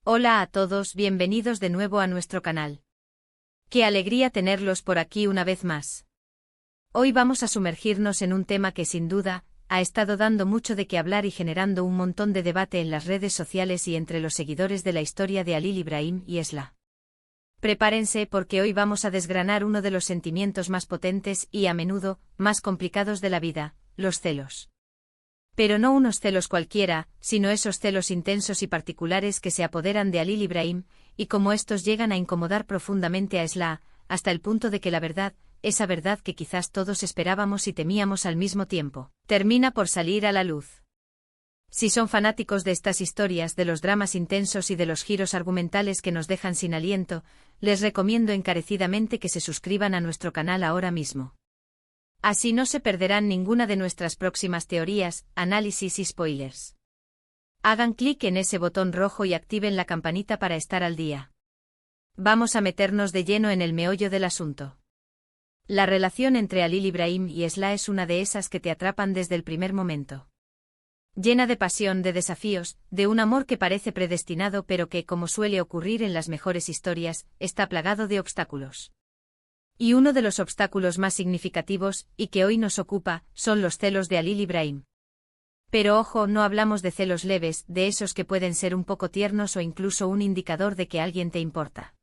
Hola a todos, bienvenidos de nuevo a nuestro canal. Qué alegría tenerlos por aquí una vez más. Hoy vamos a sumergirnos en un tema que sin duda ha estado dando mucho de qué hablar y generando un montón de debate en las redes sociales y entre los seguidores de la historia de Halil İbrahim y Esla. Prepárense porque hoy vamos a desgranar uno de los sentimientos más potentes y a menudo más complicados de la vida, los celos. Pero no unos celos cualquiera, sino esos celos intensos y particulares que se apoderan de Halil İbrahim, y cómo estos llegan a incomodar profundamente a Esla, hasta el punto de que la verdad, esa verdad que quizás todos esperábamos y temíamos al mismo tiempo, termina por salir a la luz. Si son fanáticos de estas historias, de los dramas intensos y de los giros argumentales que nos dejan sin aliento, les recomiendo encarecidamente que se suscriban a nuestro canal ahora mismo. Así no se perderán ninguna de nuestras próximas teorías, análisis y spoilers. Hagan clic en ese botón rojo y activen la campanita para estar al día. Vamos a meternos de lleno en el meollo del asunto. La relación entre Halil İbrahim y Esla es una de esas que te atrapan desde el primer momento. Llena de pasión, de desafíos, de un amor que parece predestinado pero que, como suele ocurrir en las mejores historias, está plagado de obstáculos. Y uno de los obstáculos más significativos, y que hoy nos ocupa, son los celos de Halil İbrahim. Pero ojo, no hablamos de celos leves, de esos que pueden ser un poco tiernos o incluso un indicador de que alguien te importa.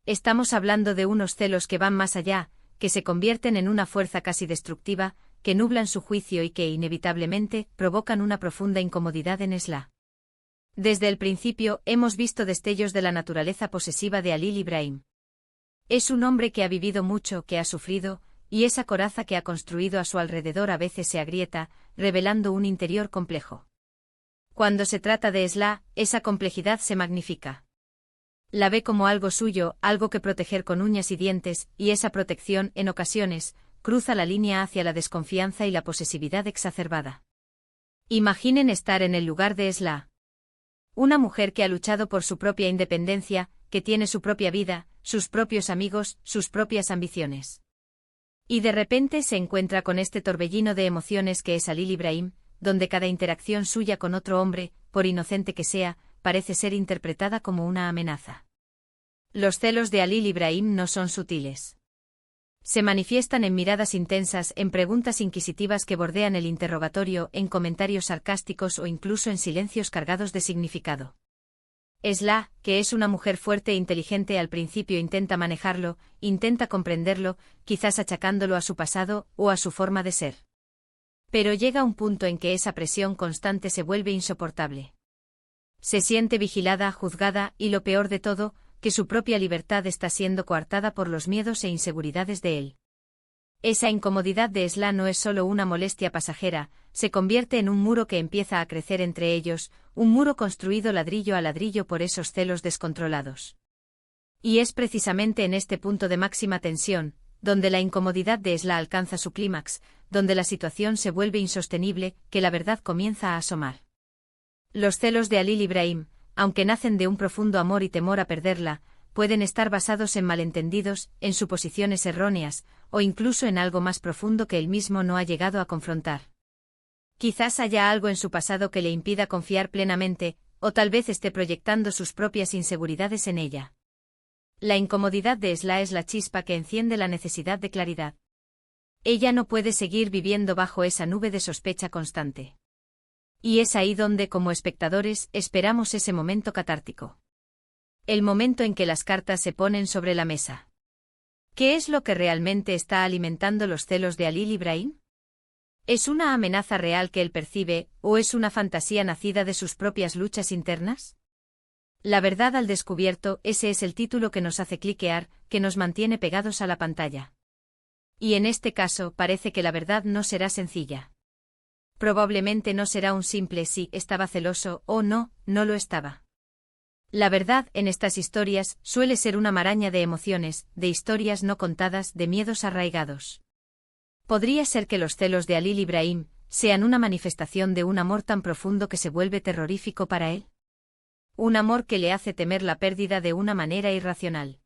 Estamos hablando de unos celos que van más allá, que se convierten en una fuerza casi destructiva, que nublan su juicio y que, inevitablemente, provocan una profunda incomodidad en Esla. Desde el principio, hemos visto destellos de la naturaleza posesiva de Halil İbrahim. Es un hombre que ha vivido mucho, que ha sufrido, y esa coraza que ha construido a su alrededor a veces se agrieta, revelando un interior complejo. Cuando se trata de Esla, esa complejidad se magnifica. La ve como algo suyo, algo que proteger con uñas y dientes, y esa protección, en ocasiones, cruza la línea hacia la desconfianza y la posesividad exacerbada. Imaginen estar en el lugar de Esla. Una mujer que ha luchado por su propia independencia, que tiene su propia vida, sus propios amigos, sus propias ambiciones. Y de repente se encuentra con este torbellino de emociones que es Halil İbrahim, donde cada interacción suya con otro hombre, por inocente que sea, parece ser interpretada como una amenaza. Los celos de Halil İbrahim no son sutiles. Se manifiestan en miradas intensas, en preguntas inquisitivas que bordean el interrogatorio, en comentarios sarcásticos o incluso en silencios cargados de significado. Esla, que es una mujer fuerte e inteligente, al principio intenta manejarlo, intenta comprenderlo, quizás achacándolo a su pasado o a su forma de ser. Pero llega un punto en que esa presión constante se vuelve insoportable. Se siente vigilada, juzgada y, lo peor de todo, que su propia libertad está siendo coartada por los miedos e inseguridades de él. Esa incomodidad de Esla no es solo una molestia pasajera, se convierte en un muro que empieza a crecer entre ellos, un muro construido ladrillo a ladrillo por esos celos descontrolados. Y es precisamente en este punto de máxima tensión, donde la incomodidad de Esla alcanza su clímax, donde la situación se vuelve insostenible, que la verdad comienza a asomar. Los celos de Halil İbrahim, aunque nacen de un profundo amor y temor a perderla, pueden estar basados en malentendidos, en suposiciones erróneas, o incluso en algo más profundo que él mismo no ha llegado a confrontar. Quizás haya algo en su pasado que le impida confiar plenamente, o tal vez esté proyectando sus propias inseguridades en ella. La incomodidad de Esla es la chispa que enciende la necesidad de claridad. Ella no puede seguir viviendo bajo esa nube de sospecha constante. Y es ahí donde, como espectadores, esperamos ese momento catártico. El momento en que las cartas se ponen sobre la mesa. ¿Qué es lo que realmente está alimentando los celos de Halil İbrahim? ¿Es una amenaza real que él percibe, o es una fantasía nacida de sus propias luchas internas? La verdad al descubierto, ese es el título que nos hace cliquear, que nos mantiene pegados a la pantalla. Y en este caso, parece que la verdad no será sencilla. Probablemente no será un simple sí, estaba celoso, o no, no lo estaba. La verdad, en estas historias, suele ser una maraña de emociones, de historias no contadas, de miedos arraigados. Podría ser que los celos de Halil İbrahim sean una manifestación de un amor tan profundo que se vuelve terrorífico para él. Un amor que le hace temer la pérdida de una manera irracional.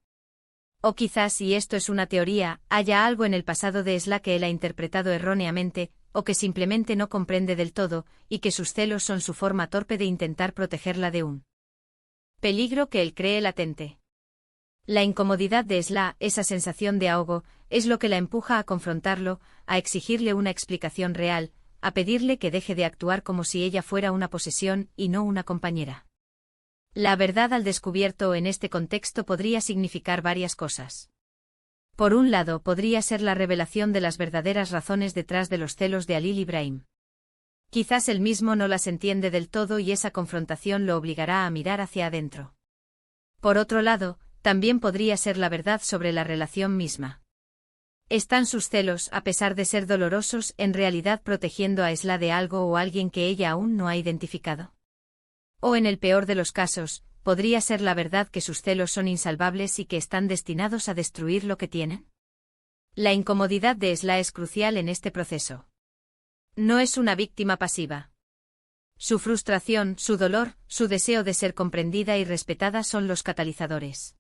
O quizás, y esto es una teoría, haya algo en el pasado de Esla que él ha interpretado erróneamente, o que simplemente no comprende del todo, y que sus celos son su forma torpe de intentar protegerla de un Peligro que él cree latente. La incomodidad de Sla, esa sensación de ahogo, es lo que la empuja a confrontarlo, a exigirle una explicación real, a pedirle que deje de actuar como si ella fuera una posesión y no una compañera. La verdad al descubierto en este contexto podría significar varias cosas. Por un lado, podría ser la revelación de las verdaderas razones detrás de los celos de Halil Ibrahim. Quizás él mismo no las entiende del todo y esa confrontación lo obligará a mirar hacia adentro. Por otro lado, también podría ser la verdad sobre la relación misma. ¿Están sus celos, a pesar de ser dolorosos, en realidad protegiendo a Sla de algo o alguien que ella aún no ha identificado? O en el peor de los casos, podría ser la verdad que sus celos son insalvables y que están destinados a destruir lo que tienen. La incomodidad de Sla es crucial en este proceso. No es una víctima pasiva. Su frustración, su dolor, su deseo de ser comprendida y respetada son los catalizadores.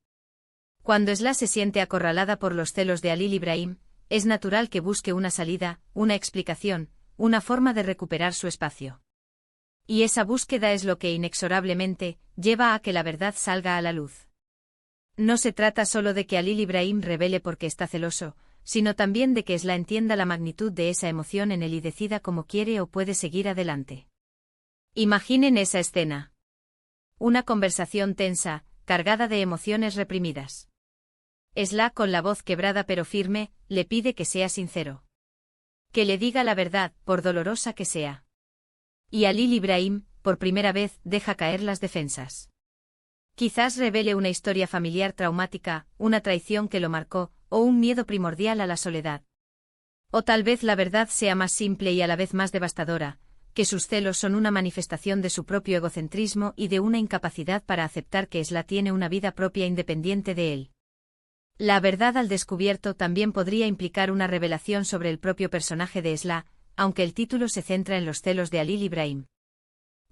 Cuando Sla se siente acorralada por los celos de Halil Ibrahim, es natural que busque una salida, una explicación, una forma de recuperar su espacio. Y esa búsqueda es lo que inexorablemente lleva a que la verdad salga a la luz. No se trata solo de que Halil Ibrahim revele por qué está celoso, sino también de que Sla entienda la magnitud de esa emoción en él y decida cómo quiere o puede seguir adelante. Imaginen esa escena. Una conversación tensa, cargada de emociones reprimidas. Sla, con la voz quebrada pero firme, le pide que sea sincero. Que le diga la verdad, por dolorosa que sea. Y Halil Ibrahim, por primera vez, deja caer las defensas. Quizás revele una historia familiar traumática, una traición que lo marcó, o un miedo primordial a la soledad. O tal vez la verdad sea más simple y a la vez más devastadora, que sus celos son una manifestación de su propio egocentrismo y de una incapacidad para aceptar que Sla tiene una vida propia independiente de él. La verdad al descubierto también podría implicar una revelación sobre el propio personaje de Sla, aunque el título se centra en los celos de Halil Ibrahim.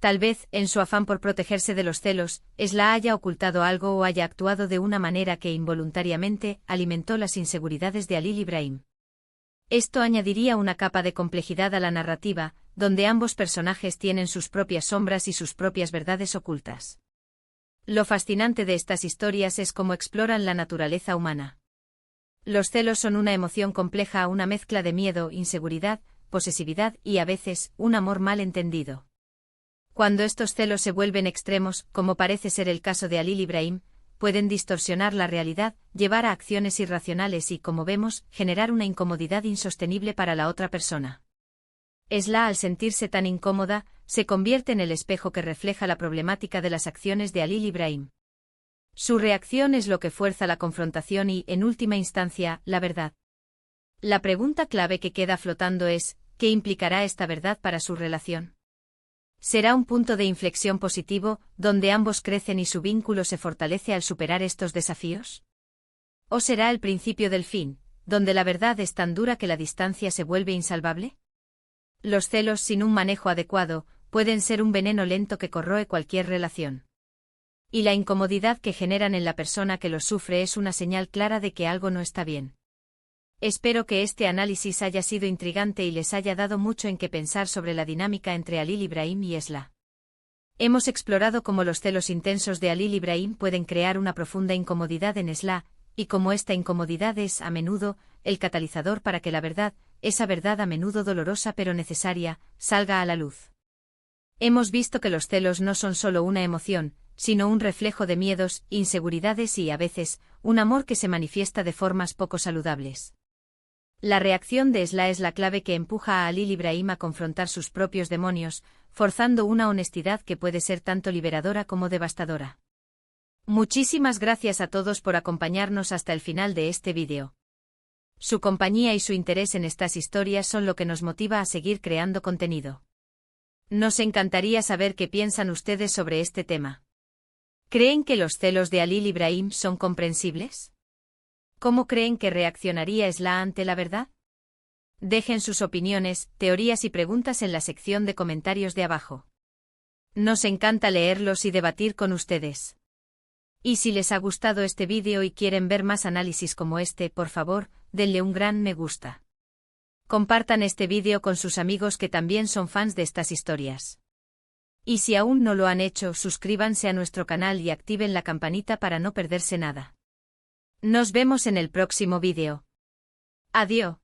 Tal vez, en su afán por protegerse de los celos, Sla haya ocultado algo o haya actuado de una manera que involuntariamente alimentó las inseguridades de Halil Ibrahim. Esto añadiría una capa de complejidad a la narrativa, donde ambos personajes tienen sus propias sombras y sus propias verdades ocultas. Lo fascinante de estas historias es cómo exploran la naturaleza humana. Los celos son una emoción compleja, una mezcla de miedo, inseguridad, posesividad y a veces, un amor mal entendido. Cuando estos celos se vuelven extremos, como parece ser el caso de Halil Ibrahim, pueden distorsionar la realidad, llevar a acciones irracionales y, como vemos, generar una incomodidad insostenible para la otra persona. Sla, al sentirse tan incómoda, se convierte en el espejo que refleja la problemática de las acciones de Halil Ibrahim. Su reacción es lo que fuerza la confrontación y, en última instancia, la verdad. La pregunta clave que queda flotando es, ¿qué implicará esta verdad para su relación? ¿Será un punto de inflexión positivo, donde ambos crecen y su vínculo se fortalece al superar estos desafíos? ¿O será el principio del fin, donde la verdad es tan dura que la distancia se vuelve insalvable? Los celos sin un manejo adecuado pueden ser un veneno lento que corroe cualquier relación. Y la incomodidad que generan en la persona que los sufre es una señal clara de que algo no está bien. Espero que este análisis haya sido intrigante y les haya dado mucho en qué pensar sobre la dinámica entre Halil Ibrahim y Sla. Hemos explorado cómo los celos intensos de Halil Ibrahim pueden crear una profunda incomodidad en Sla, y cómo esta incomodidad es, a menudo, el catalizador para que la verdad, esa verdad a menudo dolorosa pero necesaria, salga a la luz. Hemos visto que los celos no son solo una emoción, sino un reflejo de miedos, inseguridades y, a veces, un amor que se manifiesta de formas poco saludables. La reacción de Sla es la clave que empuja a Halil Ibrahim a confrontar sus propios demonios, forzando una honestidad que puede ser tanto liberadora como devastadora. Muchísimas gracias a todos por acompañarnos hasta el final de este vídeo. Su compañía y su interés en estas historias son lo que nos motiva a seguir creando contenido. Nos encantaría saber qué piensan ustedes sobre este tema. ¿Creen que los celos de Halil Ibrahim son comprensibles? ¿Cómo creen que reaccionaría Sla ante la verdad? Dejen sus opiniones, teorías y preguntas en la sección de comentarios de abajo. Nos encanta leerlos y debatir con ustedes. Y si les ha gustado este vídeo y quieren ver más análisis como este, por favor, denle un gran me gusta. Compartan este vídeo con sus amigos que también son fans de estas historias. Y si aún no lo han hecho, suscríbanse a nuestro canal y activen la campanita para no perderse nada. Nos vemos en el próximo vídeo. Adiós.